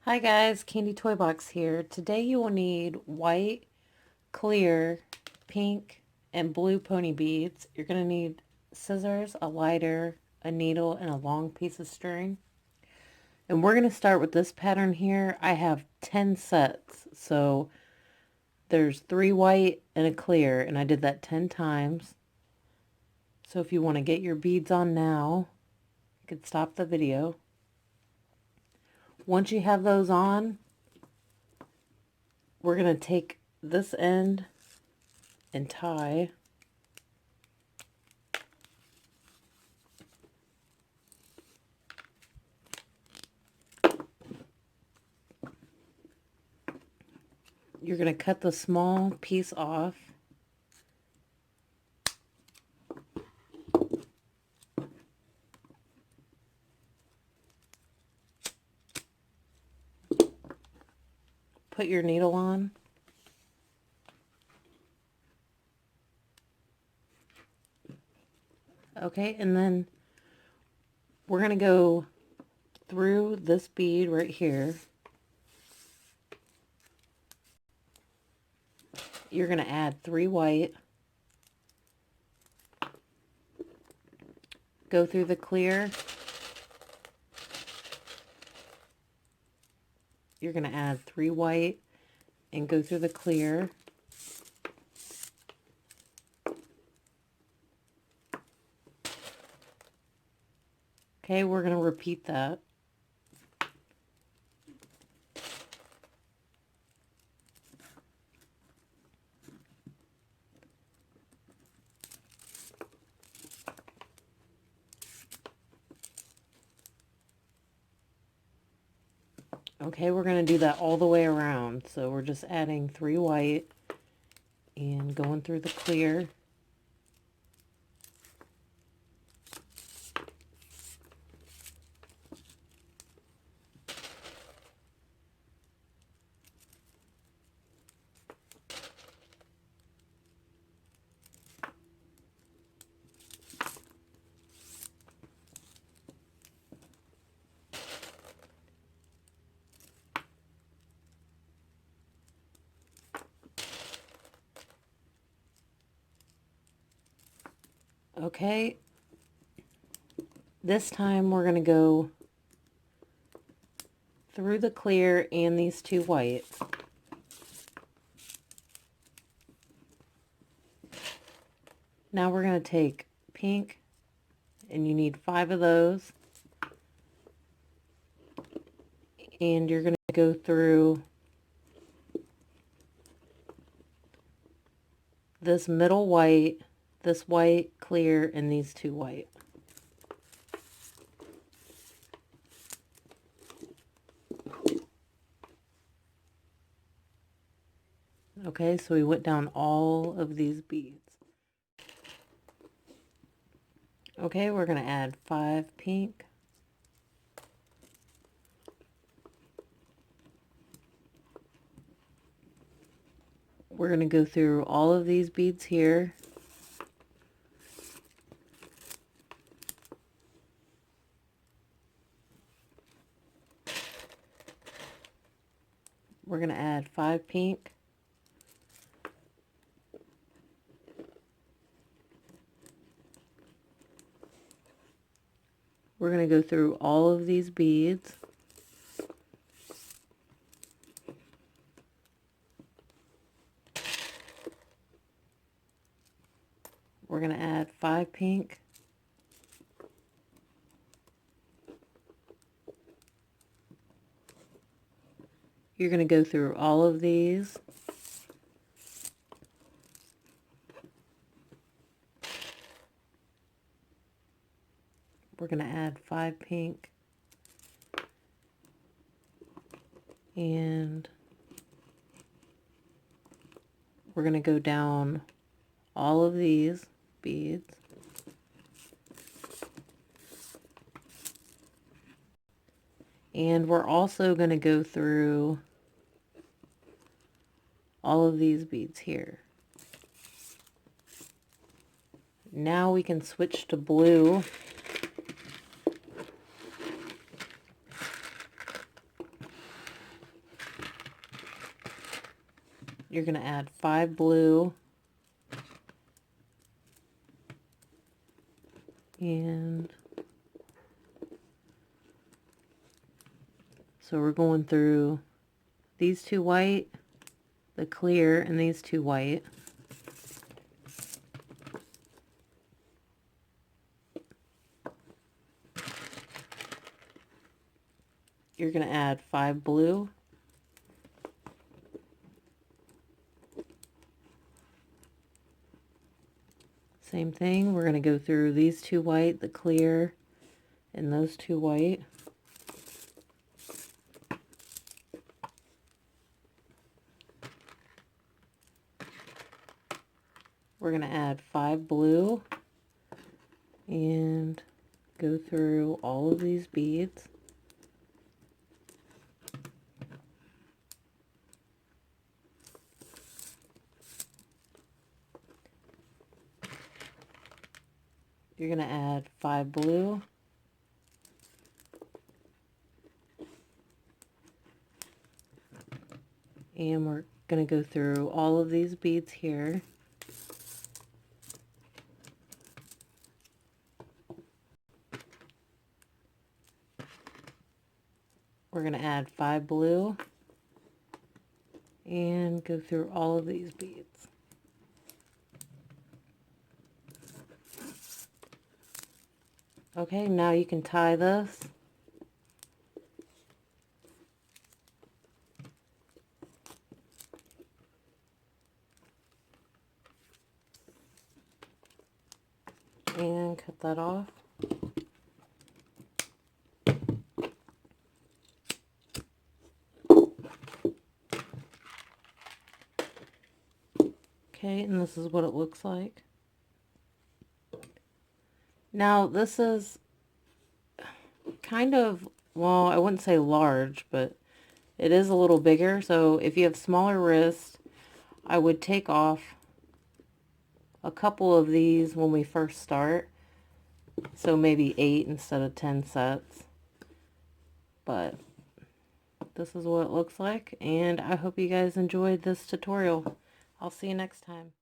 Hi guys, Candy Toy Box here. Today you will need white, clear, pink, and blue pony beads. You're going to need scissors, a lighter, a needle, and a long piece of string. And we're going to start with this pattern here. I have 10 sets, so there's 3 white and a clear, and I did that 10 times. So if you want to get your beads on now, you could stop the video. Once you have those on, we're going to take this end and tie. You're going to cut the small piece off. Put your needle on. Okay, and then we're going to go through this bead right here. You're going to add 3 white. Go through the clear. You're going to add 3 white and go through the clear. Okay, we're going to repeat that. Okay, we're going to do that all the way around. So we're just adding 3 white and going through the clear. Okay, this time we're going to go through the clear and these 2 white. Now we're going to take pink, and you need 5 of those, and you're going to go through this middle white, this white, clear, and these 2 white. Okay, so we went down all of these beads. Okay, we're going to add 5 pink. We're going to go through all of these beads here. We're going to add 5 pink. We're going to go through all of these beads. We're going to add 5 pink. You're going to go through all of these. We're going to add 5 pink. And we're going to go down all of these beads. And we're also going to go through all of these beads here. Now we can switch to blue. you're going to add 5 blue, and so we're going through these 2 white, the clear, and these 2 white. You're going to add 5 blue, same thing, we're going to go through these 2 white, the clear, and those 2 white. We're going to add 5 blue and go through all of these beads. You're going to add 5 blue, and we're going to go through all of these beads here. We're going to add 5 blue and go through all of these beads. Okay, now you can tie this. And cut that off. Okay, and this is what it looks like. Now this is kind of, well, I wouldn't say large, but it is a little bigger. So if you have smaller wrists, I would take off a couple of these when we first start. So maybe 8 instead of 10 sets. But this is what it looks like, and I hope you guys enjoyed this tutorial. I'll see you next time.